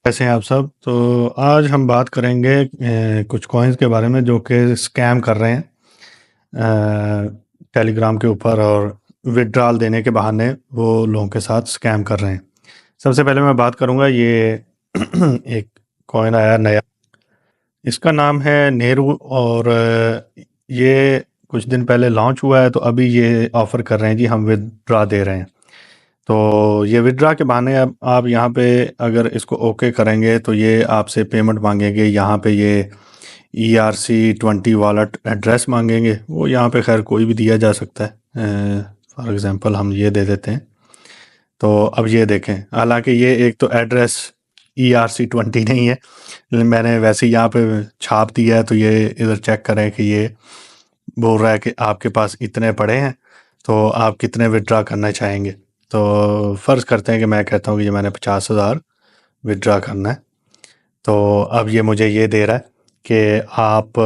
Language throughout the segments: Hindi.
कैसे हैं आप सब? तो आज हम बात करेंगे कुछ कॉइन्स के बारे में जो कि स्कैम कर रहे हैं टेलीग्राम के ऊपर, और विड्रॉल देने के बहाने वो लोगों के साथ स्कैम कर रहे हैं। सबसे पहले मैं बात करूंगा ये एक कॉइन आया नया, इसका नाम है नेहरू, और ये कुछ दिन पहले लॉन्च हुआ है। तो अभी ये ऑफ़र कर रहे हैं जी हम विड्रॉ दे रहे हैं। तो ये विड्रा के बहाने अब आप यहाँ पे अगर इसको ओके करेंगे तो ये आपसे पेमेंट मांगेंगे। यहाँ पे ये ERC20 वॉलेट एड्रेस मांगेंगे। वो यहाँ पे खैर कोई भी दिया जा सकता है। फॉर एग्जांपल हम ये दे देते हैं। तो अब ये देखें, हालांकि ये एक तो एड्रेस ERC20 नहीं है, मैंने वैसे ही यहाँ पे छाप दिया है। तो ये इधर चेक करें कि ये बोल रहा है कि आपके पास इतने पड़े हैं, तो आप कितने विड्रा करना चाहेंगे। तो फ़र्ज़ करते हैं कि मैं कहता हूँ कि ये मैंने 50,000 विड्रा करना है। तो अब ये मुझे ये दे रहा है कि आप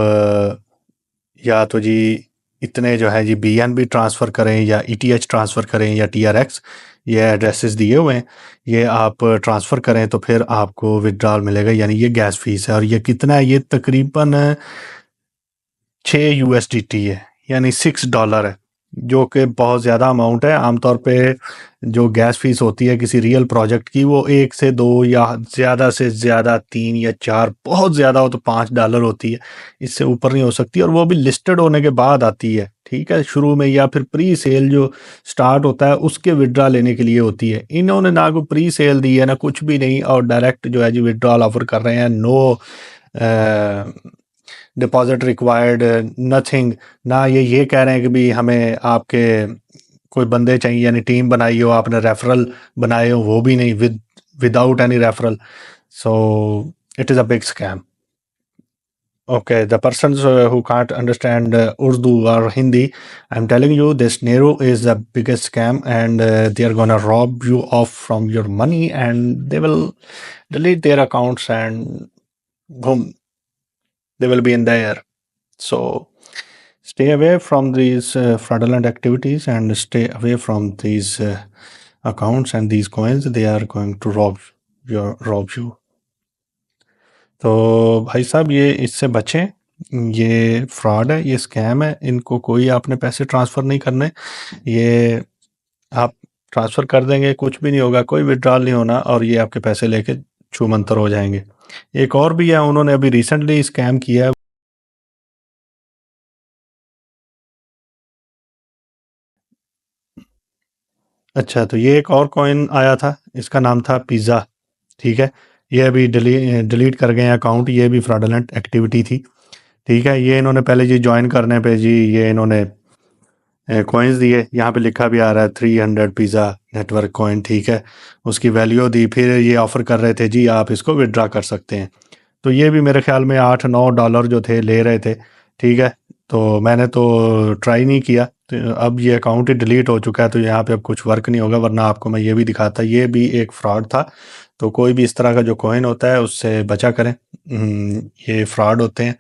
या तो जी इतने जो है जी BNB ट्रांसफ़र करें, या ETH ट्रांसफ़र करें, या TRX, ये एड्रेसेस दिए हुए हैं। ये आप ट्रांसफ़र करें तो फिर आपको विड्रॉल मिलेगा, यानी ये गैस फ़ीस है। और ये कितना है? ये तकरीबन 6 USDT है, यानी $6 है, जो कि बहुत ज़्यादा अमाउंट है। आमतौर पे जो गैस फीस होती है किसी रियल प्रोजेक्ट की, वो 1 से 2 या ज़्यादा से ज़्यादा 3 या 4, बहुत ज़्यादा हो तो $5 होती है। इससे ऊपर नहीं हो सकती, और वो भी लिस्टेड होने के बाद आती है, ठीक है, शुरू में, या फिर प्री सेल जो स्टार्ट होता है उसके विड्रा लेने के लिए होती है। इन्होंने ना कोई प्री सेल दी है ना कुछ भी नहीं, और डायरेक्ट जो है जी विड्रॉल ऑफर कर रहे हैं। No deposit required, nothing. ना ये कह रहे हैं कि भी हमें आपके कोई बंदे चाहिए, यानी टीम बनाई हो, आपने रेफरल बनाए हो, वो भी नहीं, without any referral. So it is a big scam. Okay, the persons who can't understand Urdu or Hindi, I'm telling you, this Nero is the biggest scam, and they are gonna rob you off from your money, and they will delete their accounts, and boom, they will be in the air. So stay away from these fraudulent activities, and stay away from these accounts and these coins. They are going to rob you. तो भाई साहब, ये इससे बचें। ये फ्रॉड है, ये स्कैम है। इनको कोई आपने पैसे ट्रांसफ़र नहीं करने। ये आप ट्रांसफ़र कर देंगे, कुछ भी नहीं होगा, कोई विड्रॉल नहीं होना, और ये आपके पैसे लेके छूमंतर हो जाएंगे। एक और भी है, उन्होंने अभी रिसेंटली स्कैम किया है। अच्छा, तो ये एक और कॉइन आया था, इसका नाम था पिज़्ज़ा, ठीक है। ये अभी डिलीट कर गए हैं अकाउंट। ये भी फ्रॉडलेंट एक्टिविटी थी, ठीक है। ये इन्होंने पहले जी ज्वाइन करने पे जी ये इन्होंने कॉइन्स दिए। यहाँ पे लिखा भी आ रहा है 300 पिज़्ज़ा नेटवर्क कॉइन, ठीक है। उसकी वैल्यू दी, फिर ये ऑफ़र कर रहे थे जी आप इसको विड्रा कर सकते हैं। तो ये भी मेरे ख्याल में $8-9 जो थे ले रहे थे, ठीक है। तो मैंने तो ट्राई नहीं किया। तो अब ये अकाउंट ही डिलीट हो चुका है, तो यहाँ पे अब कुछ वर्क नहीं होगा, वरना आपको मैं ये भी दिखाता। ये भी एक फ्रॉड था। तो कोई भी इस तरह का जो कॉइन होता है उससे बचा करें। ये फ्रॉड होते हैं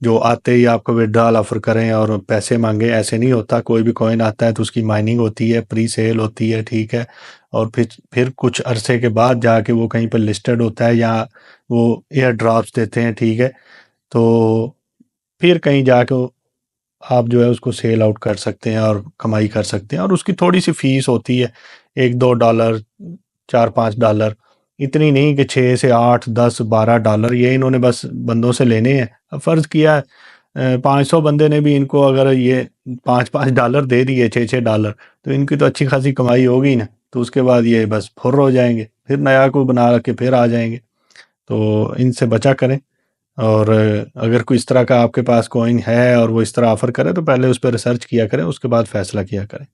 जो आते ही आपको विड्रॉल ऑफर करें और पैसे मांगे। ऐसे नहीं होता। कोई भी कॉइन आता है तो उसकी माइनिंग होती है, प्री सेल होती है, ठीक है। और फिर कुछ अरसे के बाद जाके वो कहीं पर लिस्टेड होता है, या वो एयर ड्रॉप्स देते हैं, ठीक है। तो फिर कहीं जाके आप जो है उसको सेल आउट कर सकते हैं और कमाई कर सकते हैं। और उसकी थोड़ी सी फीस होती है, $1-2, $4-5, इतनी नहीं कि 6 से 8, 10, $12। ये इन्होंने बस बंदों से लेने हैं। अब फ़र्ज़ किया 500 बंदे ने भी इनको अगर ये $5-5 दे दिए, $6-6, तो इनकी तो अच्छी खासी कमाई होगी ना। तो उसके बाद ये बस फुर्र हो जाएंगे, फिर नया को बना के फिर आ जाएंगे। तो इनसे बचा करें। और अगर कोई इस तरह का आपके पास कॉइन है और वो इस तरह ऑफ़र करे, तो पहले उस पर रिसर्च किया करें, उसके बाद फ़ैसला किया करें।